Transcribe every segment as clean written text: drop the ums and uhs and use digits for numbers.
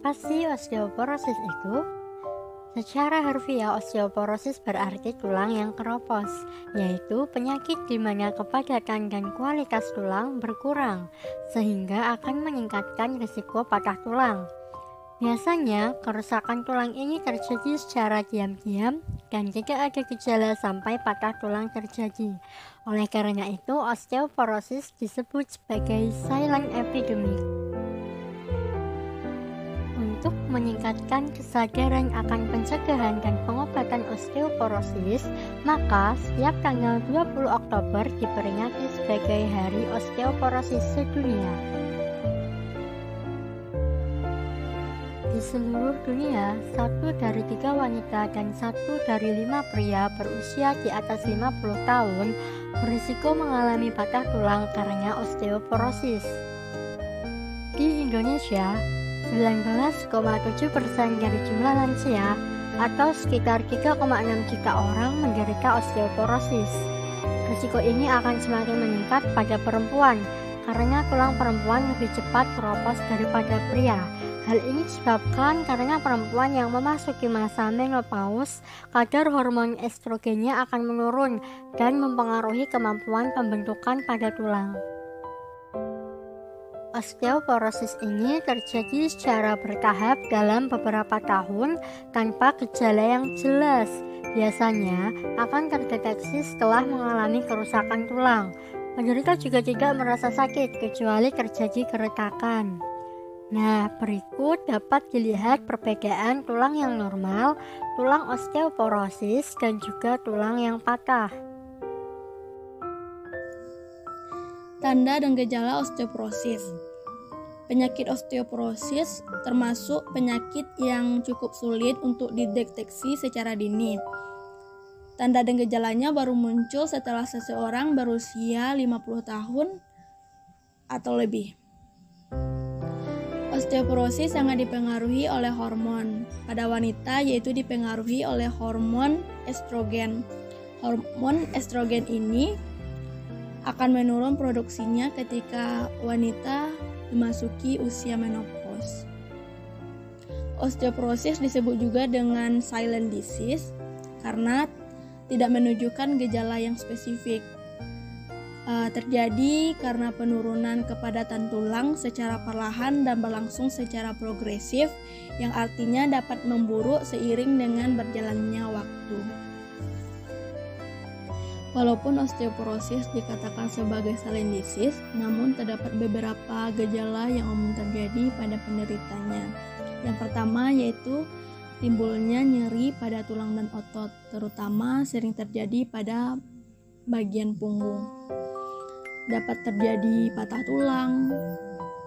Apa sih osteoporosis itu? Secara harfiah, osteoporosis berarti tulang yang keropos, yaitu penyakit di mana kepadatan dan kualitas tulang berkurang, sehingga akan meningkatkan risiko patah tulang. Biasanya, kerusakan tulang ini terjadi secara diam-diam dan tidak ada gejala sampai patah tulang terjadi. Oleh karena itu, osteoporosis disebut sebagai silent epidemic. Untuk meningkatkan kesadaran akan pencegahan dan pengobatan osteoporosis, maka setiap tanggal 20 Oktober diperingati sebagai Hari Osteoporosis Sedunia. Di seluruh dunia, 1 dari 3 wanita dan 1 dari 5 pria berusia di atas 50 tahun berisiko mengalami patah tulang karena osteoporosis. Di Indonesia, 19,7% dari jumlah lansia atau sekitar 3,6 juta orang menderita osteoporosis. Risiko ini akan semakin meningkat pada perempuan karena tulang perempuan lebih cepat keropos daripada pria. Hal ini disebabkan karena perempuan yang memasuki masa menopause, kadar hormon estrogennya akan menurun dan mempengaruhi kemampuan pembentukan pada tulang. Osteoporosis ini terjadi secara bertahap dalam beberapa tahun tanpa gejala yang jelas. Biasanya akan terdeteksi setelah mengalami kerusakan tulang. Penderita juga tidak merasa sakit kecuali terjadi keretakan. Nah, berikut dapat dilihat perbedaan tulang yang normal, tulang osteoporosis, dan juga tulang yang patah. Tanda dan gejala osteoporosis. Penyakit osteoporosis termasuk penyakit yang cukup sulit untuk dideteksi secara dini. Tanda dan gejalanya baru muncul setelah seseorang berusia 50 tahun atau lebih. Osteoporosis sangat dipengaruhi oleh hormon. Pada wanita yaitu dipengaruhi oleh hormon estrogen. Hormon estrogen ini akan menurun produksinya ketika wanita memasuki usia menopause. Osteoporosis disebut juga dengan silent disease karena tidak menunjukkan gejala yang spesifik. Terjadi karena penurunan kepadatan tulang secara perlahan dan berlangsung secara progresif, yang artinya dapat memburuk seiring dengan berjalannya waktu. Walaupun osteoporosis dikatakan sebagai silent disease, namun terdapat beberapa gejala yang umum terjadi pada penderitanya. Yang pertama yaitu timbulnya nyeri pada tulang dan otot, terutama sering terjadi pada bagian punggung. Dapat terjadi patah tulang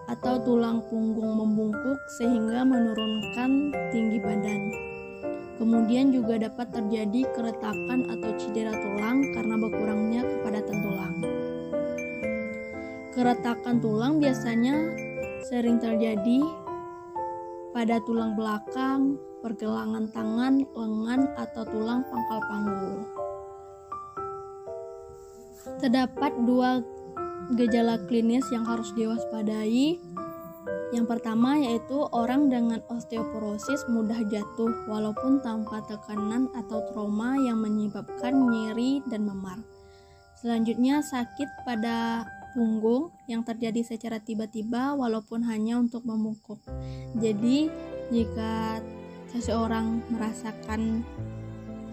atau tulang punggung membungkuk sehingga menurunkan tinggi badan. Kemudian juga dapat terjadi keretakan atau cedera tulang karena berkurangnya kepadatan tulang. Keretakan tulang biasanya sering terjadi pada tulang belakang, pergelangan tangan, lengan, atau tulang pangkal panggul. Terdapat 2 gejala klinis yang harus diwaspadai. Yang pertama yaitu orang dengan osteoporosis mudah jatuh walaupun tanpa tekanan atau trauma yang menyebabkan nyeri dan memar. Selanjutnya sakit pada punggung yang terjadi secara tiba-tiba walaupun hanya untuk membungkuk. Jadi jika seseorang merasakan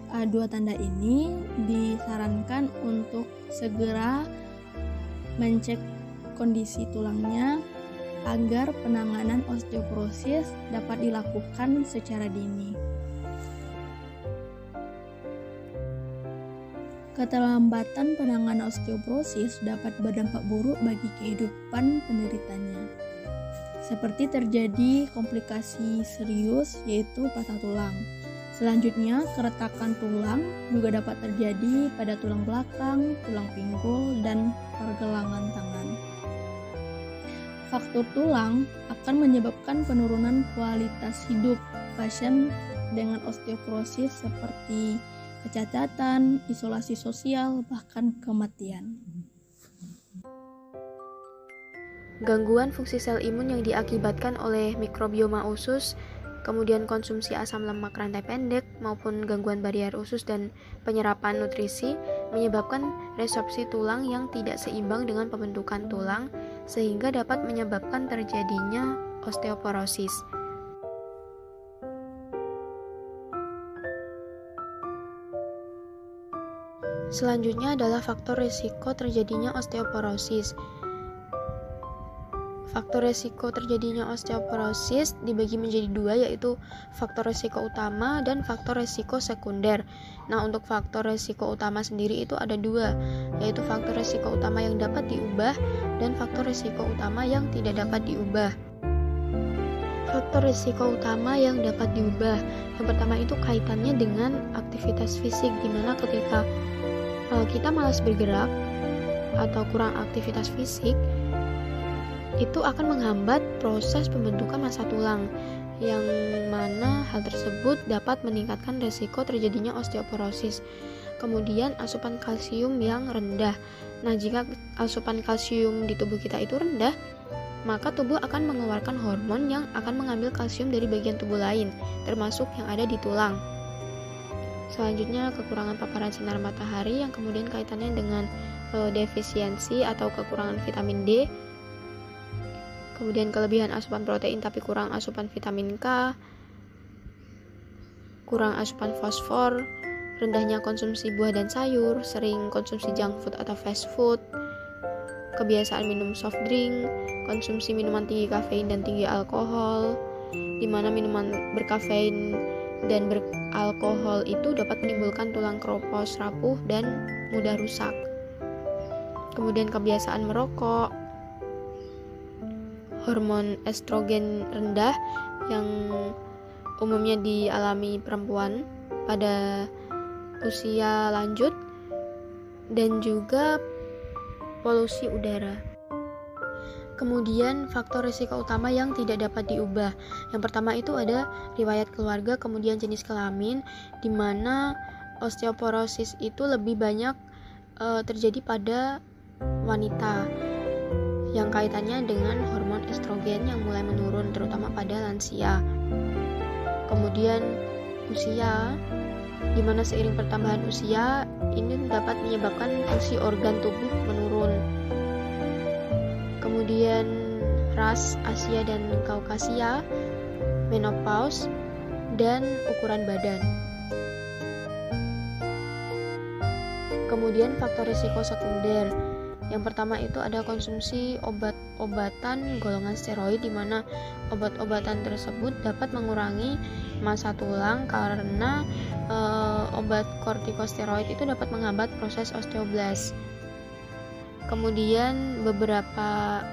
2 tanda ini, disarankan untuk segera mencek kondisi tulangnya agar penanganan osteoporosis dapat dilakukan secara dini. Keterlambatan penanganan osteoporosis dapat berdampak buruk bagi kehidupan penderitanya, seperti terjadi komplikasi serius yaitu patah tulang. Selanjutnya, keretakan tulang juga dapat terjadi pada tulang belakang, tulang pinggul, dan pergelangan tangan. Faktor tulang akan menyebabkan penurunan kualitas hidup pasien dengan osteoporosis seperti kecacatan, isolasi sosial, bahkan kematian. gangguan fungsi sel imun yang diakibatkan oleh mikrobioma usus, kemudian konsumsi asam lemak rantai pendek maupun gangguan barier usus dan penyerapan nutrisi menyebabkan resorpsi tulang yang tidak seimbang dengan pembentukan tulang sehingga dapat menyebabkan terjadinya osteoporosis. Selanjutnya adalah faktor risiko terjadinya osteoporosis. Faktor risiko terjadinya osteoporosis dibagi menjadi dua, yaitu faktor risiko utama dan faktor risiko sekunder. Nah, untuk faktor risiko utama sendiri itu ada dua, yaitu faktor risiko utama yang dapat diubah dan faktor risiko utama yang tidak dapat diubah. Faktor risiko utama yang dapat diubah, yang pertama itu kaitannya dengan aktivitas fisik, dimana ketika kita malas bergerak atau kurang aktivitas fisik, itu akan menghambat proses pembentukan massa tulang, yang mana hal tersebut dapat meningkatkan resiko terjadinya osteoporosis. Kemudian asupan kalsium yang rendah. Nah, jika asupan kalsium di tubuh kita itu rendah, maka tubuh akan mengeluarkan hormon yang akan mengambil kalsium dari bagian tubuh lain, termasuk yang ada di tulang. Selanjutnya, kekurangan paparan sinar matahari yang kemudian kaitannya dengan defisiensi atau kekurangan vitamin D. Kemudian kelebihan asupan protein tapi kurang asupan vitamin K, kurang asupan fosfor, rendahnya konsumsi buah dan sayur, sering konsumsi junk food atau fast food, kebiasaan minum soft drink, konsumsi minuman tinggi kafein dan tinggi alkohol, di mana minuman berkafein dan beralkohol itu dapat menimbulkan tulang keropos, rapuh, dan mudah rusak. Kemudian kebiasaan merokok, hormon estrogen rendah yang umumnya dialami perempuan pada usia lanjut, dan juga polusi udara. Kemudian faktor risiko utama yang tidak dapat diubah. Yang pertama itu ada riwayat keluarga, kemudian jenis kelamin, di mana osteoporosis itu lebih banyak terjadi pada wanita, yang kaitannya dengan hormon estrogen yang mulai menurun terutama pada lansia. Kemudian usia, di mana seiring pertambahan usia ini dapat menyebabkan fungsi organ tubuh menurun. Kemudian ras Asia dan Kaukasia, menopause, dan ukuran badan. Kemudian faktor risiko sekunder. Yang pertama itu ada konsumsi obat-obatan golongan steroid, di mana obat-obatan tersebut dapat mengurangi massa tulang karena obat kortikosteroid itu dapat menghambat proses osteoblas. Kemudian beberapa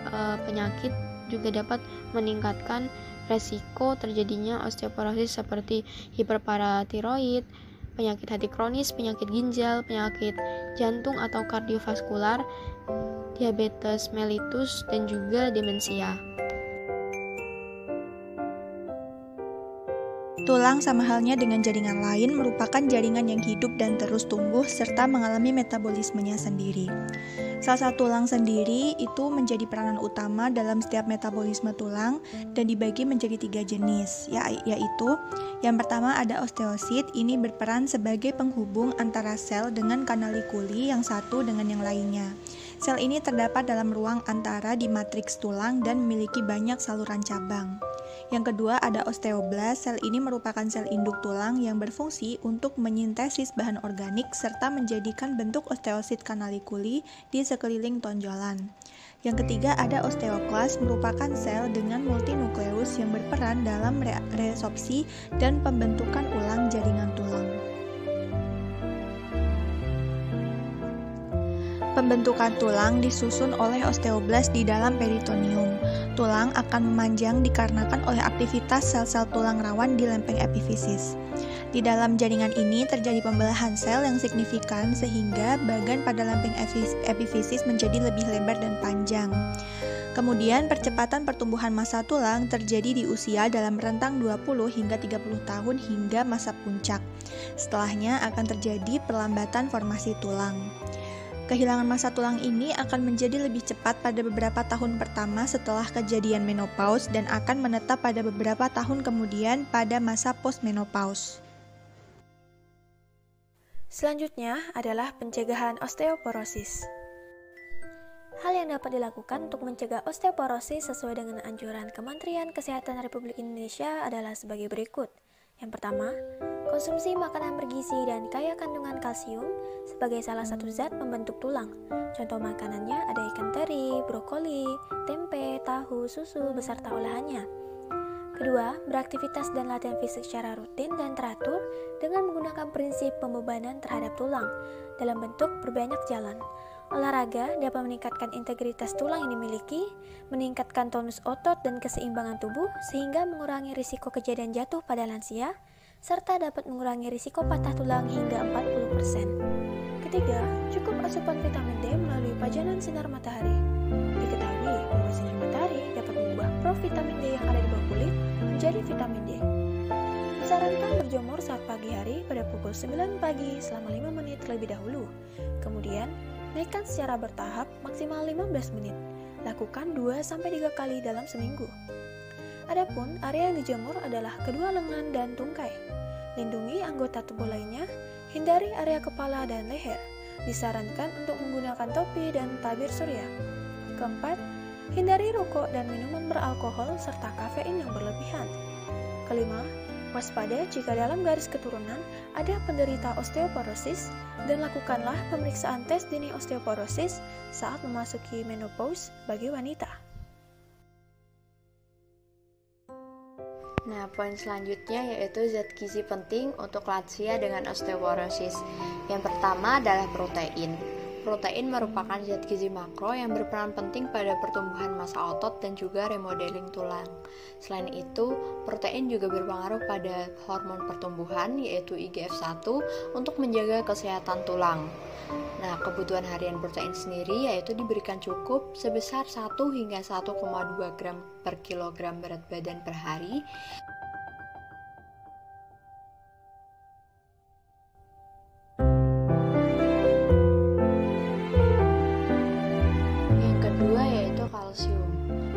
penyakit juga dapat meningkatkan resiko terjadinya osteoporosis seperti hiperparatiroid, penyakit hati kronis, penyakit ginjal, penyakit jantung atau kardiovaskular, diabetes mellitus, dan juga demensia. Tulang sama halnya dengan jaringan lain merupakan jaringan yang hidup dan terus tumbuh serta mengalami metabolismenya sendiri. Salah satu tulang sendiri itu menjadi peranan utama dalam setiap metabolisme tulang dan dibagi menjadi 3 jenis, yaitu yang pertama ada osteosit. Ini berperan sebagai penghubung antara sel dengan kanalikuli yang satu dengan yang lainnya. Sel ini terdapat dalam ruang antara di matriks tulang dan memiliki banyak saluran cabang. Yang kedua ada osteoblast. Sel ini merupakan sel induk tulang yang berfungsi untuk menyintesis bahan organik serta menjadikan bentuk osteosit kanalikuli di sekeliling tonjolan. Yang ketiga ada osteoklas, merupakan sel dengan multinukleus yang berperan dalam resorpsi dan pembentukan ulang jaringan tulang. Pembentukan tulang disusun oleh osteoblast di dalam peritoneum. Tulang akan memanjang dikarenakan oleh aktivitas sel-sel tulang rawan di lempeng epifisis. Di dalam jaringan ini terjadi pembelahan sel yang signifikan sehingga bagan pada lempeng epifisis menjadi lebih lebar dan panjang. Kemudian percepatan pertumbuhan massa tulang terjadi di usia dalam rentang 20 hingga 30 tahun hingga masa puncak. Setelahnya akan terjadi perlambatan formasi tulang. Kehilangan massa tulang ini akan menjadi lebih cepat pada beberapa tahun pertama setelah kejadian menopause dan akan menetap pada beberapa tahun kemudian pada masa postmenopause. Selanjutnya adalah pencegahan osteoporosis. Hal yang dapat dilakukan untuk mencegah osteoporosis sesuai dengan anjuran Kementerian Kesehatan Republik Indonesia adalah sebagai berikut. Yang pertama, konsumsi makanan bergizi dan kaya kandungan kalsium sebagai salah satu zat pembentuk tulang. Contoh makanannya ada ikan teri, brokoli, tempe, tahu, susu, beserta olahannya. Kedua, beraktivitas dan latihan fisik secara rutin dan teratur dengan menggunakan prinsip pembebanan terhadap tulang dalam bentuk berbanyak jalan. Olahraga dapat meningkatkan integritas tulang yang dimiliki, meningkatkan tonus otot dan keseimbangan tubuh sehingga mengurangi risiko kejadian jatuh pada lansia, serta dapat mengurangi risiko patah tulang hingga 40%. Ketiga, cukup asupan vitamin D melalui pajanan sinar matahari. Diketahui bahwa sinar matahari dapat mengubah provitamin D yang ada di bawah kulit menjadi vitamin D. Disarankan berjemur saat pagi hari pada pukul 9 pagi selama 5 menit terlebih dahulu. Kemudian, naikkan secara bertahap maksimal 15 menit. Lakukan 2-3 kali dalam seminggu. Adapun area yang dijemur adalah kedua lengan dan tungkai. Lindungi anggota tubuh lainnya, hindari area kepala dan leher. Disarankan untuk menggunakan topi dan tabir surya. Keempat, hindari rokok dan minuman beralkohol serta kafein yang berlebihan. Kelima, waspada jika dalam garis keturunan ada penderita osteoporosis dan lakukanlah pemeriksaan tes dini osteoporosis saat memasuki menopause bagi wanita. Nah, poin selanjutnya yaitu zat gizi penting untuk lansia dengan osteoporosis. Yang pertama adalah protein. Protein merupakan zat gizi makro yang berperan penting pada pertumbuhan massa otot dan juga remodeling tulang. Selain itu, protein juga berpengaruh pada hormon pertumbuhan yaitu IGF-1 untuk menjaga kesehatan tulang. Nah, kebutuhan harian protein sendiri yaitu diberikan cukup sebesar 1 hingga 1,2 gram per kilogram berat badan per hari.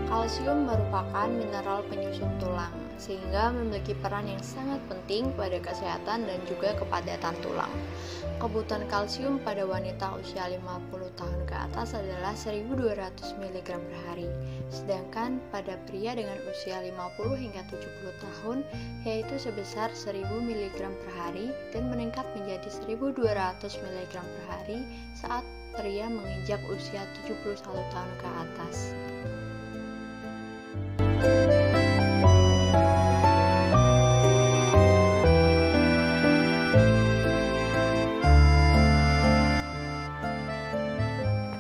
Kalsium merupakan mineral penyusun tulang, sehingga memiliki peran yang sangat penting pada kesehatan dan juga kepadatan tulang. Kebutuhan kalsium pada wanita usia 50 tahun ke atas adalah 1200 mg per hari, sedangkan pada pria dengan usia 50 hingga 70 tahun yaitu sebesar 1000 mg per hari dan meningkat menjadi 1200 mg per hari saat pria menginjak usia 71 tahun ke atas.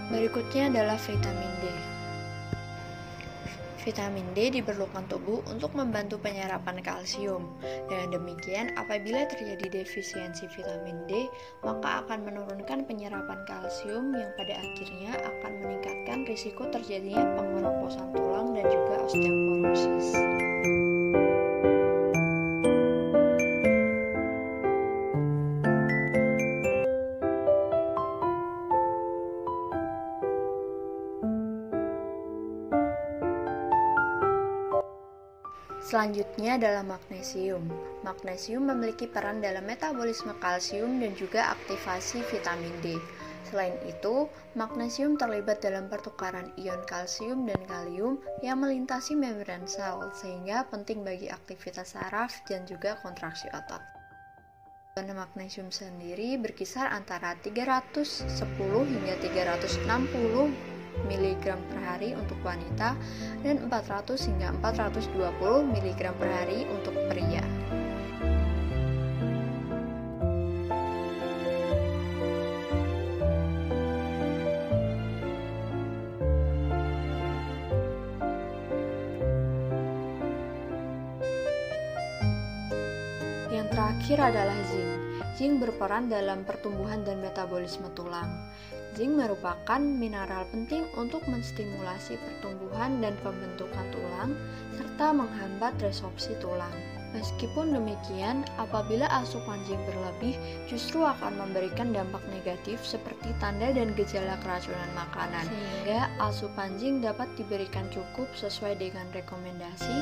Berikutnya adalah vitamin D. Vitamin D diperlukan tubuh untuk membantu penyerapan kalsium. Dengan demikian, apabila terjadi defisiensi vitamin D, maka akan menurunkan penyerapan kalsium yang pada akhirnya akan meningkatkan risiko terjadinya pengeroposan tulang dan juga osteoporosis. Selanjutnya adalah magnesium. Magnesium memiliki peran dalam metabolisme kalsium dan juga aktivasi vitamin D. Selain itu, magnesium terlibat dalam pertukaran ion kalsium dan kalium yang melintasi membran sel, sehingga penting bagi aktivitas saraf dan juga kontraksi otot. Kebutuhan magnesium sendiri berkisar antara 310 hingga 360 mg per hari untuk wanita dan 400 hingga 420 mg per hari untuk pria. Yang terakhir adalah zinc. Zinc berperan dalam pertumbuhan dan metabolisme tulang. Zinc merupakan mineral penting untuk menstimulasi pertumbuhan dan pembentukan tulang, serta menghambat resorpsi tulang. Meskipun demikian, apabila asupan zinc berlebih, justru akan memberikan dampak negatif seperti tanda dan gejala keracunan makanan. Sehingga asupan zinc dapat diberikan cukup sesuai dengan rekomendasi